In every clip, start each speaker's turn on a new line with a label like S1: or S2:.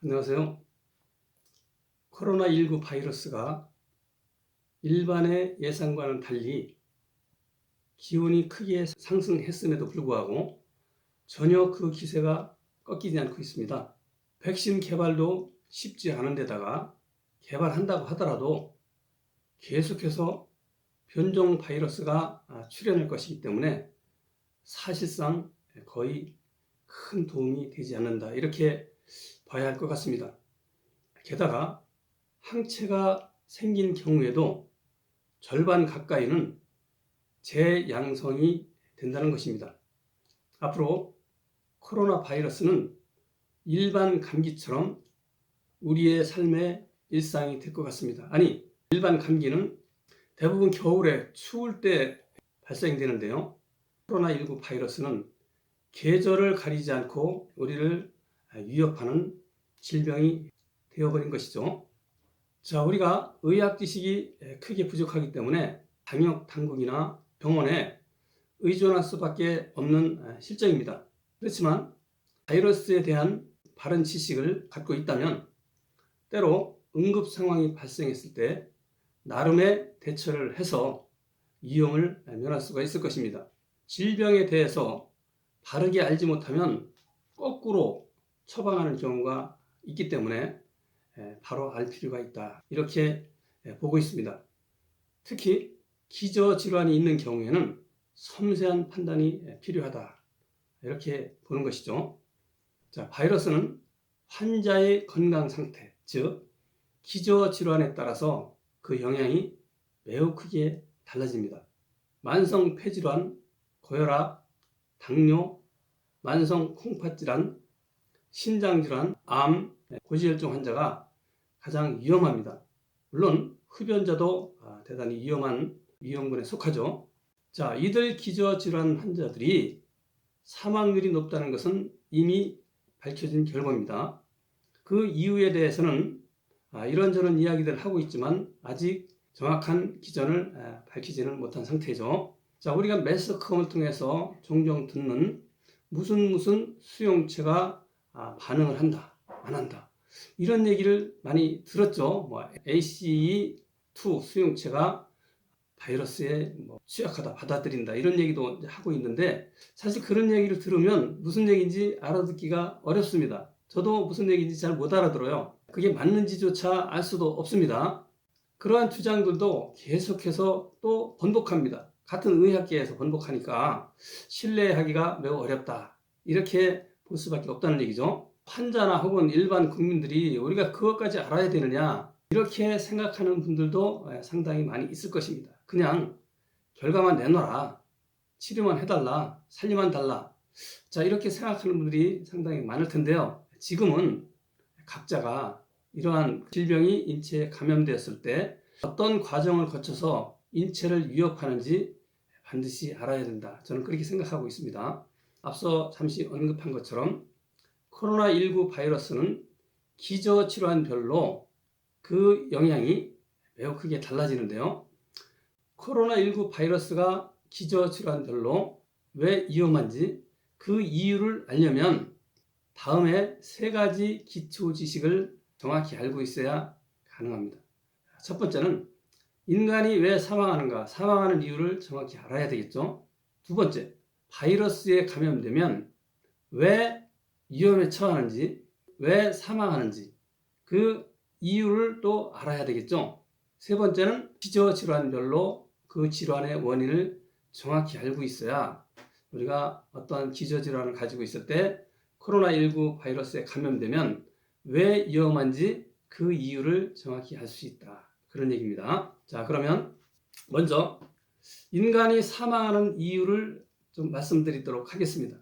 S1: 안녕하세요. 코로나19 바이러스가 일반의 예상과는 달리 기온이 크게 상승했음에도 불구하고 전혀 그 기세가 꺾이지 않고 있습니다. 백신 개발도 쉽지 않은 데다가 개발한다고 하더라도 계속해서 변종 바이러스가 출현할 것이기 때문에 사실상 거의 큰 도움이 되지 않는다, 이렇게 봐야 할 것 같습니다. 게다가 항체가 생긴 경우에도 절반 가까이는 재양성이 된다는 것입니다. 앞으로 코로나 바이러스는 일반 감기처럼 우리의 삶의 일상이 될 것 같습니다. 아니, 일반 감기는 대부분 겨울에 추울 때 발생되는데요. 코로나19 바이러스는 계절을 가리지 않고 우리를 위협하는 질병이 되어버린 것이죠. 자, 우리가 의학 지식이 크게 부족하기 때문에 방역 당국이나 병원에 의존할 수밖에 없는 실정입니다. 그렇지만 바이러스에 대한 바른 지식을 갖고 있다면 때로 응급 상황이 발생했을 때 나름의 대처를 해서 위험을 면할 수가 있을 것입니다. 질병에 대해서 바르게 알지 못하면 거꾸로 처방하는 경우가 있기 때문에 바로 알 필요가 있다, 이렇게 보고 있습니다. 특히 기저질환이 있는 경우에는 섬세한 판단이 필요하다, 이렇게 보는 것이죠. 자, 바이러스는 환자의 건강 상태, 즉 기저질환에 따라서 그 영향이 매우 크게 달라집니다. 만성 폐질환, 고혈압, 당뇨, 만성 콩팥질환, 신장질환, 암, 고지혈증 환자가 가장 위험합니다. 물론 흡연자도 대단히 위험한 위험군에 속하죠. 자, 이들 기저질환 환자들이 사망률이 높다는 것은 이미 밝혀진 결과입니다. 그 이유에 대해서는 이런저런 이야기들 하고 있지만 아직 정확한 기전을 밝히지는 못한 상태죠. 자, 우리가 매스컴을 통해서 종종 듣는 무슨 수용체가 반응을 한다, 안 한다, 이런 얘기를 많이 들었죠. ACE2 수용체가 바이러스에 취약하다, 받아들인다, 이런 얘기도 하고 있는데 사실 그런 얘기를 들으면 무슨 얘기인지 알아듣기가 어렵습니다. 저도 무슨 얘기인지 잘 못 알아들어요. 그게 맞는지조차 알 수도 없습니다. 그러한 주장들도 계속해서 또 번복합니다. 같은 의학계에서 번복하니까 신뢰하기가 매우 어렵다, 이렇게 볼 수밖에 없다는 얘기죠. 환자나 혹은 일반 국민들이 우리가 그것까지 알아야 되느냐, 이렇게 생각하는 분들도 상당히 많이 있을 것입니다. 그냥 결과만 내놔라, 치료만 해달라, 살리만 달라, 자, 이렇게 생각하는 분들이 상당히 많을 텐데요. 지금은 각자가 이러한 질병이 인체에 감염되었을 때 어떤 과정을 거쳐서 인체를 위협하는지 반드시 알아야 된다, 저는 그렇게 생각하고 있습니다. 앞서 잠시 언급한 것처럼 코로나19 바이러스는 기저질환별로 그 영향이 매우 크게 달라지는데요. 코로나19 바이러스가 기저질환별로 왜 위험한지 그 이유를 알려면 다음에 3가지 기초 지식을 정확히 알고 있어야 가능합니다. 첫 번째는 인간이 왜 사망하는가, 사망하는 이유를 정확히 알아야 되겠죠. 두 번째, 바이러스에 감염되면 왜 위험에 처하는지, 왜 사망하는지 그 이유를 또 알아야 되겠죠. 세 번째는 기저질환별로 그 질환의 원인을 정확히 알고 있어야 우리가 어떠한 기저질환을 가지고 있을 때 코로나19 바이러스에 감염되면 왜 위험한지 그 이유를 정확히 알 수 있다, 그런 얘기입니다. 자, 그러면 먼저 인간이 사망하는 이유를 좀 말씀드리도록 하겠습니다.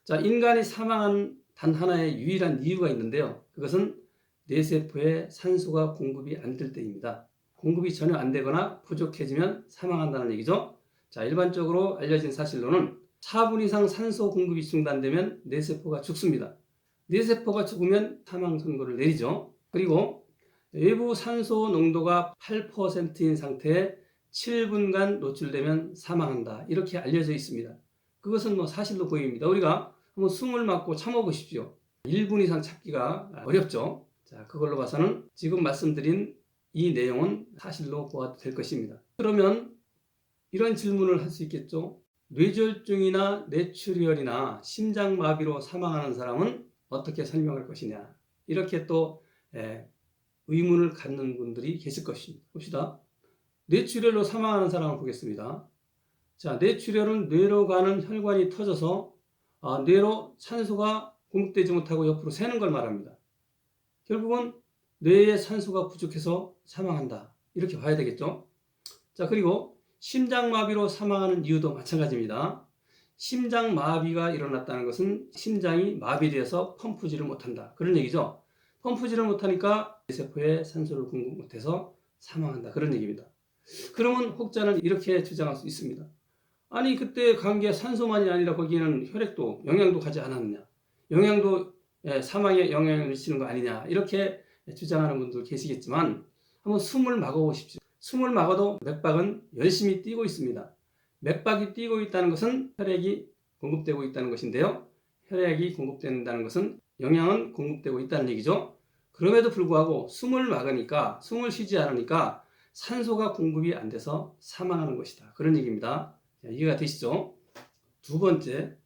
S1: 자, 인간이 사망하는 단 하나의 유일한 이유가 있는데요. 그것은 뇌세포에 산소가 공급이 안 될 때입니다. 공급이 전혀 안 되거나 부족해지면 사망한다는 얘기죠. 자, 일반적으로 알려진 사실로는 4분 이상 산소 공급이 중단되면 뇌세포가 죽습니다. 뇌세포가 죽으면 사망 선고를 내리죠. 그리고 외부 산소 농도가 8%인 상태에 7분간 노출되면 사망한다, 이렇게 알려져 있습니다. 그것은 사실로 보입니다. 우리가 한번 숨을 막고 참아보십시오. 1분 이상 찾기가 어렵죠. 자, 그걸로 봐서는 지금 말씀드린 이 내용은 사실로 보아도 될 것입니다. 그러면 이런 질문을 할 수 있겠죠. 뇌졸중이나 뇌출혈이나 심장마비로 사망하는 사람은 어떻게 설명할 것이냐. 이렇게 또 의문을 갖는 분들이 계실 것입니다. 봅시다. 뇌출혈로 사망하는 사람을 보겠습니다. 자, 뇌출혈은 뇌로 가는 혈관이 터져서 뇌로 산소가 공급되지 못하고 옆으로 새는 걸 말합니다. 결국은 뇌에 산소가 부족해서 사망한다. 이렇게 봐야 되겠죠. 자, 그리고 심장마비로 사망하는 이유도 마찬가지입니다. 심장마비가 일어났다는 것은 심장이 마비되어서 펌프질을 못한다. 그런 얘기죠. 펌프질을 못하니까 뇌세포에 산소를 공급 못해서 사망한다. 그런 얘기입니다. 그러면 혹자는 이렇게 주장할 수 있습니다. 아니, 그때 간 게 산소만이 아니라 거기에는 혈액도 영양도 가지 않았느냐. 영양도 사망에 영향을 미치는 거 아니냐. 이렇게 주장하는 분들 계시겠지만 한번 숨을 막아보십시오. 숨을 막아도 맥박은 열심히 뛰고 있습니다. 맥박이 뛰고 있다는 것은 혈액이 공급되고 있다는 것인데요. 혈액이 공급된다는 것은 영양은 공급되고 있다는 얘기죠. 그럼에도 불구하고 숨을 막으니까, 숨을 쉬지 않으니까 산소가 공급이 안 돼서 사망하는 것이다. 그런 얘기입니다. 자, 이해가 되시죠? 두 번째,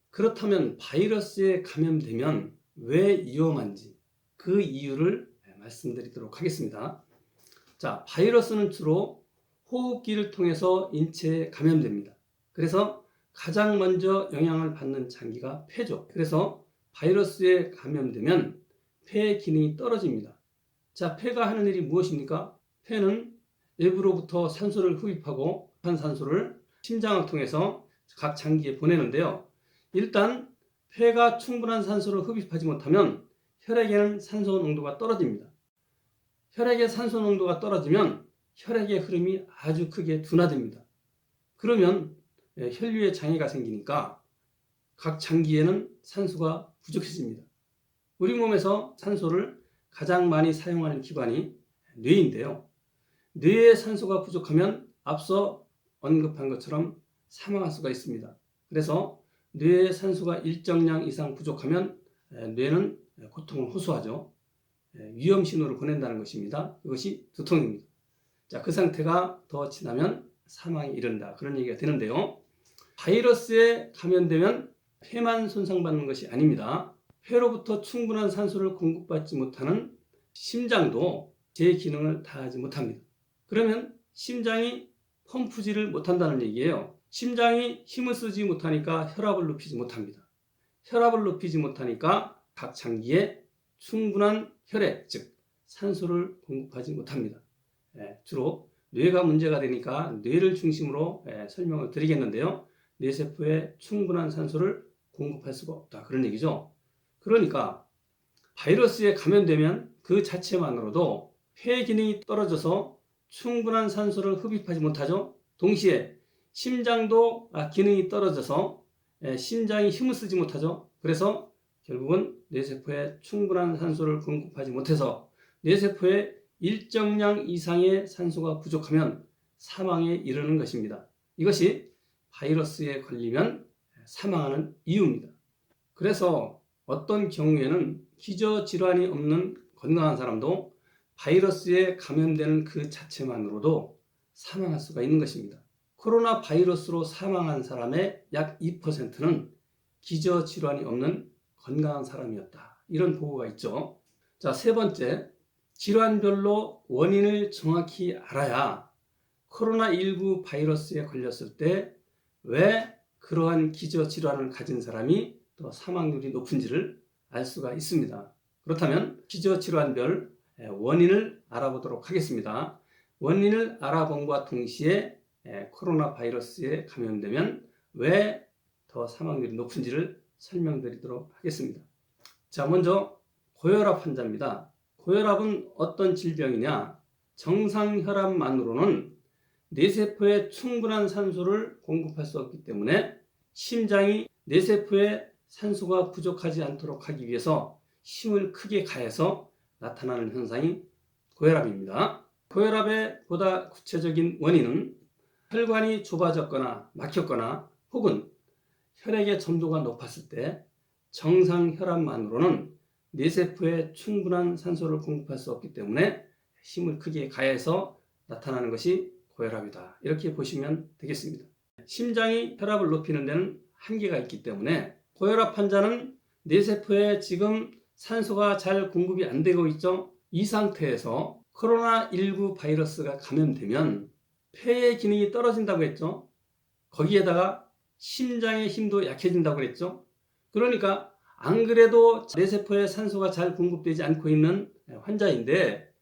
S1: 그렇다면 바이러스에 감염되면 왜 위험한지 그 이유를 말씀드리도록 하겠습니다. 자, 바이러스는 주로 호흡기를 통해서 인체에 감염됩니다. 그래서 가장 먼저 영향을 받는 장기가 폐죠. 그래서 바이러스에 감염되면 폐 기능이 떨어집니다. 자, 폐가 하는 일이 무엇입니까? 폐는 외부로부터 산소를 흡입하고 한 산소를 심장을 통해서 각 장기에 보내는데요. 일단 폐가 충분한 산소를 흡입하지 못하면 혈액에는 산소 농도가 떨어집니다. 혈액의 산소 농도가 떨어지면 혈액의 흐름이 아주 크게 둔화됩니다. 그러면 혈류에 장애가 생기니까 각 장기에는 산소가 부족해집니다. 우리 몸에서 산소를 가장 많이 사용하는 기관이 뇌인데요. 뇌에 산소가 부족하면 앞서 언급한 것처럼 사망할 수가 있습니다. 그래서 뇌에 산소가 일정량 이상 부족하면 뇌는 고통을 호소하죠. 위험 신호를 보낸다는 것입니다. 이것이 두통입니다. 자, 그 상태가 더 지나면 사망에 이른다. 그런 얘기가 되는데요. 바이러스에 감염되면 폐만 손상받는 것이 아닙니다. 폐로부터 충분한 산소를 공급받지 못하는 심장도 제 기능을 다하지 못합니다. 그러면 심장이 펌프질을 못한다는 얘기예요. 심장이 힘을 쓰지 못하니까 혈압을 높이지 못합니다. 혈압을 높이지 못하니까 각 장기에 충분한 혈액, 즉 산소를 공급하지 못합니다. 주로 뇌가 문제가 되니까 뇌를 중심으로 설명을 드리겠는데요. 뇌세포에 충분한 산소를 공급할 수가 없다. 그런 얘기죠. 그러니까 바이러스에 감염되면 그 자체만으로도 폐 기능이 떨어져서 충분한 산소를 흡입하지 못하죠. 동시에 심장도 기능이 떨어져서 심장이 힘을 쓰지 못하죠. 그래서 결국은 뇌세포에 충분한 산소를 공급하지 못해서 뇌세포에 일정량 이상의 산소가 부족하면 사망에 이르는 것입니다. 이것이 바이러스에 걸리면 사망하는 이유입니다. 그래서 어떤 경우에는 기저질환이 없는 건강한 사람도 바이러스에 감염되는 그 자체만으로도 사망할 수가 있는 것입니다. 코로나 바이러스로 사망한 사람의 약 2%는 기저질환이 없는 건강한 사람이었다. 이런 보고가 있죠. 자, 세 번째, 질환별로 원인을 정확히 알아야 코로나19 바이러스에 걸렸을 때 왜 그러한 기저질환을 가진 사람이 더 사망률이 높은지를 알 수가 있습니다. 그렇다면 기저질환별 원인을 알아보도록 하겠습니다. 원인을 알아봄과 동시에 코로나 바이러스에 감염되면 왜 더 사망률이 높은지를 설명드리도록 하겠습니다. 자, 먼저 고혈압 환자입니다. 고혈압은 어떤 질병이냐? 정상 혈압만으로는 뇌세포에 충분한 산소를 공급할 수 없기 때문에 심장이 뇌세포에 산소가 부족하지 않도록 하기 위해서 힘을 크게 가해서 나타나는 현상이 고혈압입니다. 고혈압의 보다 구체적인 원인은 혈관이 좁아졌거나 막혔거나 혹은 혈액의 점도가 높았을 때 정상 혈압만으로는 뇌세포에 충분한 산소를 공급할 수 없기 때문에 힘을 크게 가해서 나타나는 것이 고혈압이다. 이렇게 보시면 되겠습니다. 심장이 혈압을 높이는 데는 한계가 있기 때문에 고혈압 환자는 뇌세포에 지금 산소가 잘 공급이 안 되고 있죠. 이 상태에서 코로나19 바이러스가 감염되면 폐의 기능이 떨어진다고 했죠. 거기에다가 심장의 힘도 약해진다고 그랬죠. 그러니까 안 그래도 뇌세포에 산소가 잘 공급되지 않고 있는 환자인데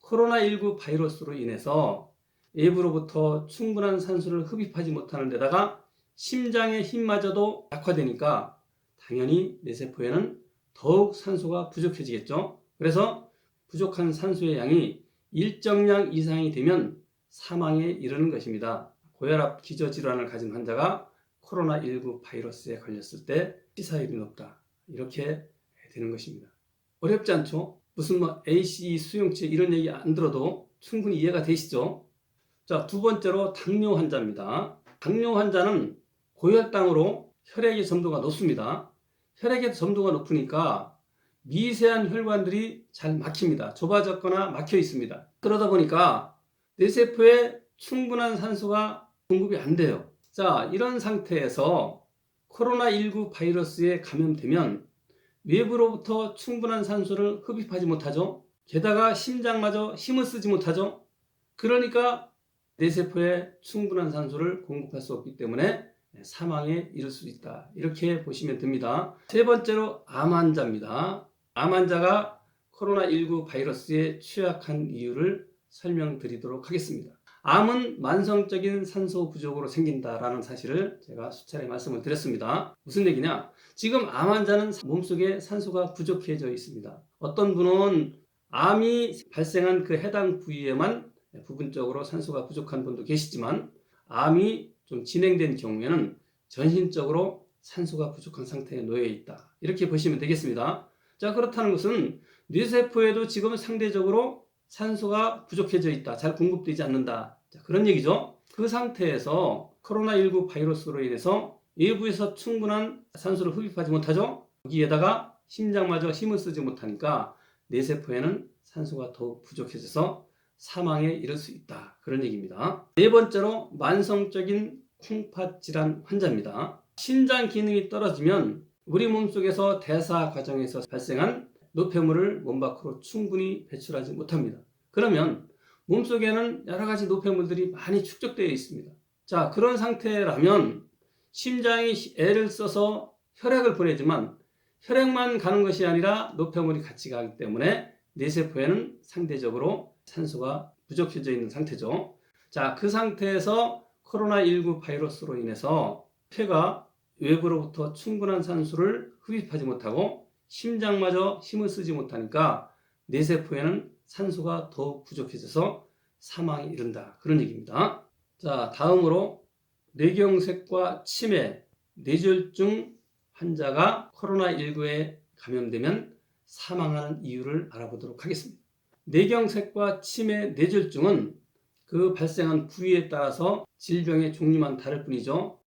S1: 코로나19 바이러스로 인해서 외부로부터 충분한 산소를 흡입하지 못하는 데다가 심장의 힘마저도 약화되니까 당연히 뇌세포에는 더욱 산소가 부족해지겠죠. 그래서 부족한 산소의 양이 일정량 이상이 되면 사망에 이르는 것입니다. 고혈압 기저질환을 가진 환자가 코로나19 바이러스에 걸렸을 때 치사율이 높다. 이렇게 되는 것입니다. 어렵지 않죠? 무슨 ACE 수용체 이런 얘기 안 들어도 충분히 이해가 되시죠? 자, 두 번째로 당뇨 환자입니다. 당뇨 환자는 고혈당으로 혈액의 점도가 높습니다. 혈액의 점도가 높으니까 미세한 혈관들이 잘 막힙니다. 좁아졌거나 막혀 있습니다. 그러다 보니까 뇌세포에 충분한 산소가 공급이 안 돼요. 자, 이런 상태에서 코로나19 바이러스에 감염되면 외부로부터 충분한 산소를 흡입하지 못하죠. 게다가 심장마저 힘을 쓰지 못하죠. 그러니까 뇌세포에 충분한 산소를 공급할 수 없기 때문에 사망에 이를 수 있다. 이렇게 보시면 됩니다. 세 번째로 암 환자입니다. 암 환자가 코로나19 바이러스에 취약한 이유를 설명드리도록 하겠습니다. 암은 만성적인 산소 부족으로 생긴다라는 사실을 제가 수차례 말씀을 드렸습니다. 무슨 얘기냐? 지금 암 환자는 몸속에 산소가 부족해져 있습니다. 어떤 분은 암이 발생한 그 해당 부위에만 부분적으로 산소가 부족한 분도 계시지만 암이 좀 진행된 경우에는 전신적으로 산소가 부족한 상태에 놓여 있다. 이렇게 보시면 되겠습니다. 자, 그렇다는 것은 뇌세포에도 지금 상대적으로 산소가 부족해져 있다. 잘 공급되지 않는다. 자, 그런 얘기죠. 그 상태에서 코로나19 바이러스로 인해서 외부에서 충분한 산소를 흡입하지 못하죠. 여기에다가 심장마저 힘을 쓰지 못하니까 뇌세포에는 산소가 더욱 부족해져서 사망에 이를 수 있다. 그런 얘기입니다. 네 번째로 만성적인 콩팥 질환 환자입니다. 신장 기능이 떨어지면 우리 몸속에서 대사 과정에서 발생한 노폐물을 몸 밖으로 충분히 배출하지 못합니다. 그러면 몸속에는 여러 가지 노폐물들이 많이 축적되어 있습니다. 자, 그런 상태라면 심장이 애를 써서 혈액을 보내지만 혈액만 가는 것이 아니라 노폐물이 같이 가기 때문에 뇌세포에는 상대적으로 산소가 부족해져 있는 상태죠. 자, 그 상태에서 코로나19 바이러스로 인해서 폐가 외부로부터 충분한 산소를 흡입하지 못하고 심장마저 힘을 쓰지 못하니까 뇌세포에는 산소가 더욱 부족해져서 사망에 이른다. 그런 얘기입니다. 자, 다음으로 뇌경색과 치매, 뇌졸중 환자가 코로나19에 감염되면 사망하는 이유를 알아보도록 하겠습니다. 뇌경색과 치매, 뇌졸중은 그 발생한 부위에 따라서 질병의 종류만 다를 뿐이죠.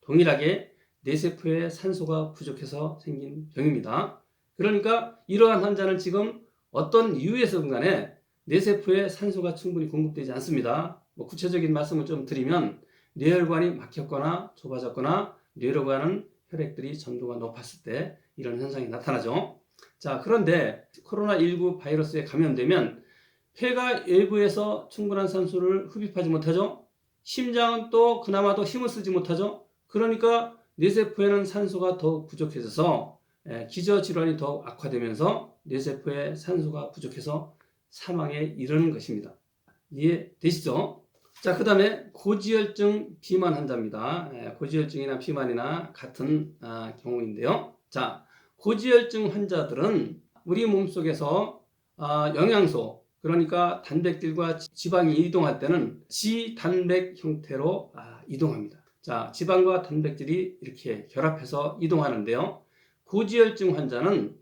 S1: 동일하게 뇌세포에 산소가 부족해서 생긴 병입니다. 그러니까 이러한 환자는 지금 어떤 이유에서든 간에 뇌세포에 산소가 충분히 공급되지 않습니다. 구체적인 말씀을 좀 드리면 뇌혈관이 막혔거나 좁아졌거나 뇌로 가는 혈액들이 점도가 높았을 때 이런 현상이 나타나죠. 자, 그런데 코로나19 바이러스에 감염되면 폐가 외부에서 충분한 산소를 흡입하지 못하죠. 심장은 또 그나마도 힘을 쓰지 못하죠. 그러니까 뇌세포에는 산소가 더욱 부족해져서 기저질환이 더욱 악화되면서 뇌세포에 산소가 부족해서 사망에 이르는 것입니다. 이해되시죠? 자, 그 다음에 고지혈증 비만 환자입니다. 고지혈증이나 비만이나 같은 경우인데요. 자, 고지혈증 환자들은 우리 몸속에서 영양소, 그러니까 단백질과 지방이 이동할 때는 지단백 형태로 이동합니다. 자, 지방과 단백질이 이렇게 결합해서 이동하는데요. 고지혈증 환자는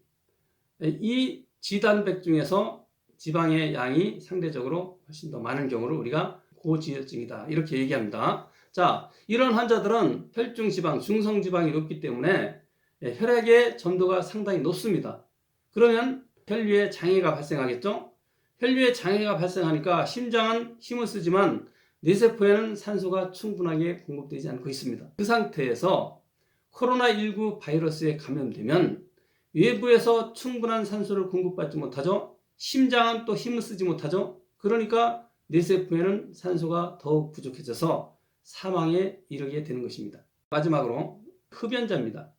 S1: 이 지단백 중에서 지방의 양이 상대적으로 훨씬 더 많은 경우를 우리가 고지혈증이다. 이렇게 얘기합니다. 자, 이런 환자들은 혈중지방, 중성지방이 높기 때문에 혈액의 점도가 상당히 높습니다. 그러면 혈류에 장애가 발생하겠죠? 혈류에 장애가 발생하니까 심장은 힘을 쓰지만 뇌세포에는 산소가 충분하게 공급되지 않고 있습니다. 그 상태에서 코로나19 바이러스에 감염되면 외부에서 충분한 산소를 공급받지 못하죠. 심장은 또 힘을 쓰지 못하죠. 그러니까 뇌세포에는 산소가 더욱 부족해져서 사망에 이르게 되는 것입니다. 마지막으로 흡연자입니다.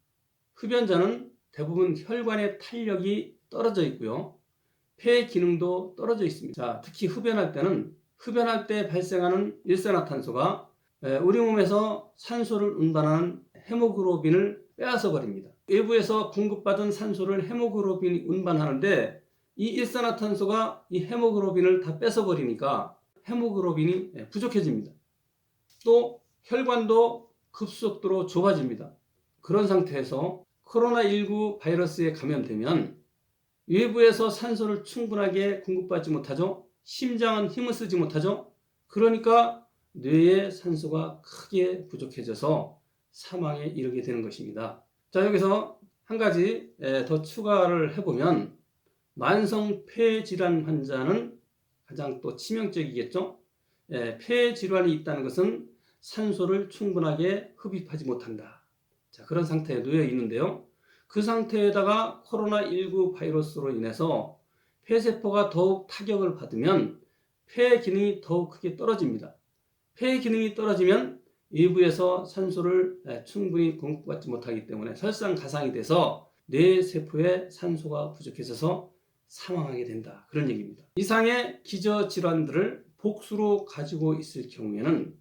S1: 흡연자는 대부분 혈관의 탄력이 떨어져 있고요. 폐 기능도 떨어져 있습니다. 자, 특히 흡연할 때 발생하는 일산화탄소가 우리 몸에서 산소를 운반하는 헤모글로빈을 빼앗아 버립니다. 외부에서 공급받은 산소를 헤모글로빈이 운반하는데 이 일산화탄소가 이 헤모글로빈을 다 뺏어 버리니까 헤모글로빈이 부족해집니다. 또 혈관도 급속도로 좁아집니다. 그런 상태에서 코로나19 바이러스에 감염되면 외부에서 산소를 충분하게 공급받지 못하죠. 심장은 힘을 쓰지 못하죠. 그러니까 뇌에 산소가 크게 부족해져서 사망에 이르게 되는 것입니다. 자, 여기서 한 가지 더 추가를 해보면 만성 폐질환 환자는 가장 또 치명적이겠죠. 폐질환이 있다는 것은 산소를 충분하게 흡입하지 못한다. 자, 그런 상태에 놓여 있는데요. 그 상태에다가 코로나19 바이러스로 인해서 폐세포가 더욱 타격을 받으면 폐 기능이 더욱 크게 떨어집니다. 폐 기능이 떨어지면 외부에서 산소를 충분히 공급받지 못하기 때문에 설상가상이 돼서 뇌세포에 산소가 부족해져서 사망하게 된다. 그런 얘기입니다. 이상의 기저질환들을 복수로 가지고 있을 경우에는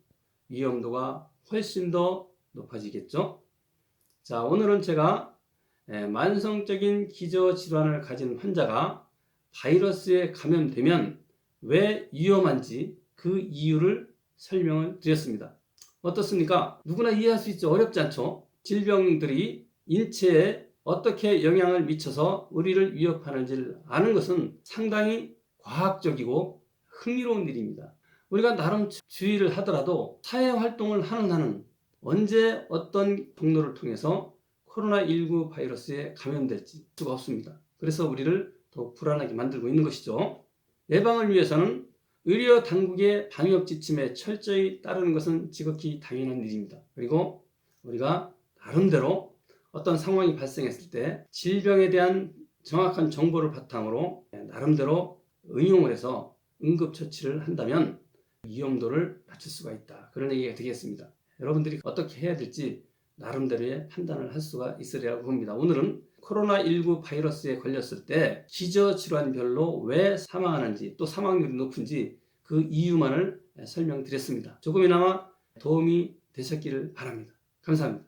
S1: 위험도가 훨씬 더 높아지겠죠. 자, 오늘은 제가 만성적인 기저질환을 가진 환자가 바이러스에 감염되면 왜 위험한지 그 이유를 설명을 드렸습니다. 어떻습니까? 누구나 이해할 수 있죠. 어렵지 않죠. 질병들이 인체에 어떻게 영향을 미쳐서 우리를 위협하는지를 아는 것은 상당히 과학적이고 흥미로운 일입니다. 우리가 나름 주의를 하더라도 사회활동을 하는 한은 언제 어떤 경로를 통해서 코로나19 바이러스에 감염될지 수가 없습니다. 그래서 우리를 더욱 불안하게 만들고 있는 것이죠. 예방을 위해서는 의료 당국의 방역 지침에 철저히 따르는 것은 지극히 당연한 일입니다. 그리고 우리가 나름대로 어떤 상황이 발생했을 때 질병에 대한 정확한 정보를 바탕으로 나름대로 응용을 해서 응급처치를 한다면 위험도를 낮출 수가 있다. 그런 얘기가 되겠습니다. 여러분들이 어떻게 해야 될지 나름대로의 판단을 할 수가 있으리라고 봅니다. 오늘은 코로나19 바이러스에 걸렸을 때 기저질환별로 왜 사망하는지 또 사망률이 높은지 그 이유만을 설명드렸습니다. 조금이나마 도움이 되셨기를 바랍니다. 감사합니다.